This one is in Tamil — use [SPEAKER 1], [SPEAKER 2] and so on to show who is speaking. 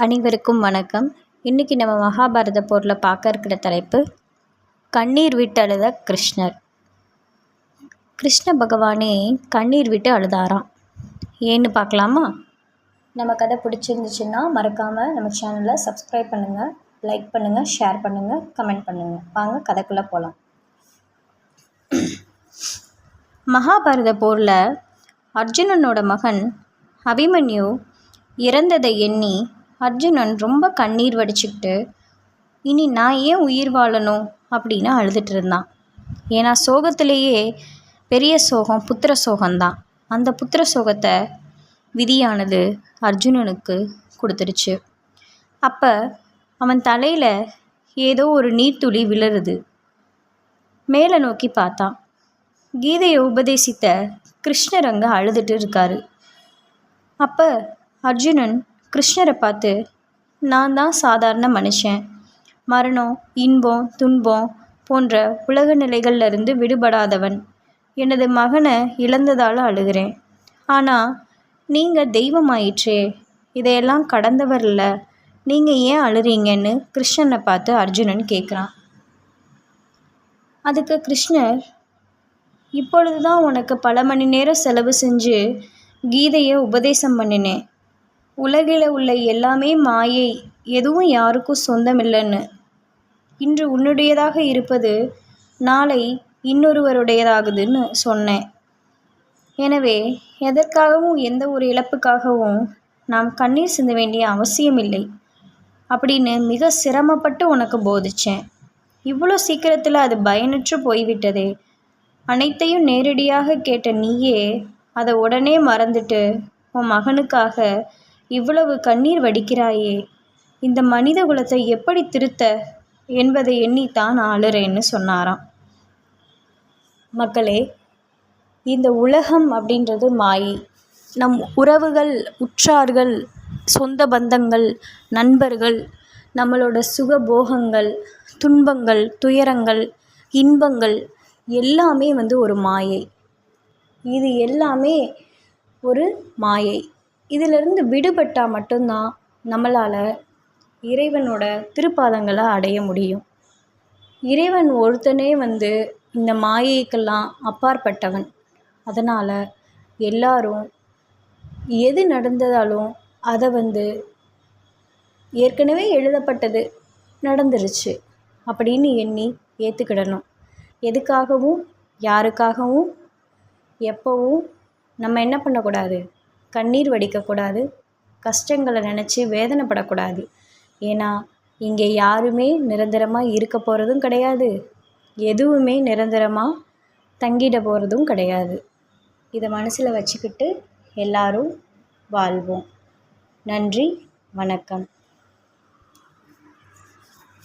[SPEAKER 1] அனைவருக்கும் வணக்கம். இன்றைக்கி நம்ம மகாபாரத போரில் பார்க்க இருக்கிற தலைப்பு கண்ணீர் விட்டு அழுத கிருஷ்ணர். கிருஷ்ண பகவானே கண்ணீர் விட்டு அழுதாராம். ஏன்னு பார்க்கலாமா? நம்ம கதை பிடிச்சிருந்துச்சுன்னா மறக்காமல் நம்ம சேனலை சப்ஸ்கிரைப் பண்ணுங்கள், லைக் பண்ணுங்கள், ஷேர் பண்ணுங்கள், கமெண்ட் பண்ணுங்கள். வாங்க கதைக்குள்ளே போகலாம். மகாபாரத போரில் அர்ஜுனனோட மகன் அபிமன்யு இறந்ததை எண்ணி அர்ஜுனன் ரொம்ப கண்ணீர் வடிச்சுக்கிட்டு இனி நான் ஏன் உயிர் வாழணும் அப்படின்னு அழுதுட்டு இருந்தான். ஏன்னா சோகத்திலேயே பெரிய சோகம் புத்திர சோகம்தான். அந்த புத்திர சோகத்தை விதியானது அர்ஜுனனுக்கு கொடுத்துருச்சு. அப்போ அவன் தலையில் ஏதோ ஒரு நீர்த்துளி விழுறுது. மேலே நோக்கி பார்த்தான். கீதையை உபதேசித்த கிருஷ்ணர் அங்கே அழுதுட்டு இருக்காரு. அப்போ அர்ஜுனன் கிருஷ்ணரை பார்த்து, நான் தான் சாதாரண மனுஷன், மரணம், இன்பம், துன்பம் போன்ற உலக நிலைகள்லேருந்து விடுபடாதவன். எனது மகனை இழந்ததால் அழுகிறேன். ஆனால் நீங்கள் தெய்வமாயிற்றே, இதையெல்லாம் கடந்தவர் இல்லை, நீங்கள் ஏன் அழுறீங்கன்னு கிருஷ்ணனை பார்த்து அர்ஜுனன் கேட்குறான். அதுக்கு கிருஷ்ணர், இப்பொழுது தான் உனக்கு பல மணி நேரம் செலவு செஞ்சு கீதையை உபதேசம் பண்ணினேன். உலகில் உள்ள எல்லாமே மாயை, எதுவும் யாருக்கும் சொந்தமில்லைன்னு. இன்று உன்னுடையதாக இருப்பது நாளை இன்னொருவருடையதாகுதுன்னு சொன்னேன். எனவே எதற்காகவும் எந்த ஒரு இழப்புக்காகவும் நாம் கண்ணீர் சிந்த வேண்டிய அவசியமில்லை அப்படின்னு மிக சிரமப்பட்டு உனக்கு போதித்தேன். இவ்வளோ சீக்கிரத்தில் அது பயனற்று போய்விட்டதே. அனைத்தையும் நேரடியாக கேட்ட நீயே அதை உடனே மறந்துட்டு உன் மகனுக்காக இவ்வளவு கண்ணீர் வடிக்கிறாயே. இந்த மனித குலத்தை எப்படி திருத்த என்பதை எண்ணித்தான் நான் அழுறேன்னு சொன்னாராம். மக்களே, இந்த உலகம் அப்படின்றது மாயை. நம் உறவுகள், உற்றார்கள், சொந்த பந்தங்கள், நண்பர்கள், நம்மளோட சுகபோகங்கள், துன்பங்கள், துயரங்கள், இன்பங்கள் எல்லாமே ஒரு மாயை. இது எல்லாமே ஒரு மாயை. இதிலிருந்து விடுபட்டால் மட்டும்தான் நம்மளால் இறைவனோட திருப்பாதங்களை அடைய முடியும். இறைவன் ஒருத்தனே இந்த மாயைக்கெல்லாம் அப்பாற்பட்டவன். அதனால் எல்லாரும் எது நடந்ததாலும் அதை ஏற்கனவே எழுதப்பட்டது நடந்துருச்சு அப்படின்னு எண்ணி ஏற்றுக்கிடணும். எதுக்காகவும் யாருக்காகவும் எப்போவும் நம்ம என்ன பண்ணக்கூடாது? கண்ணீர் வடிக்கக்கூடாது, கஷ்டங்களை நினச்சி வேதனைப்படக்கூடாது. ஏன்னா இங்கே யாருமே நிரந்தரமாக இருக்க போகிறதும் கிடையாது, எதுவுமே நிரந்தரமாக தங்கிட போகிறதும் கிடையாது. இதை மனசில் வச்சுக்கிட்டு எல்லாரும் வாழ்வோம். நன்றி, வணக்கம்.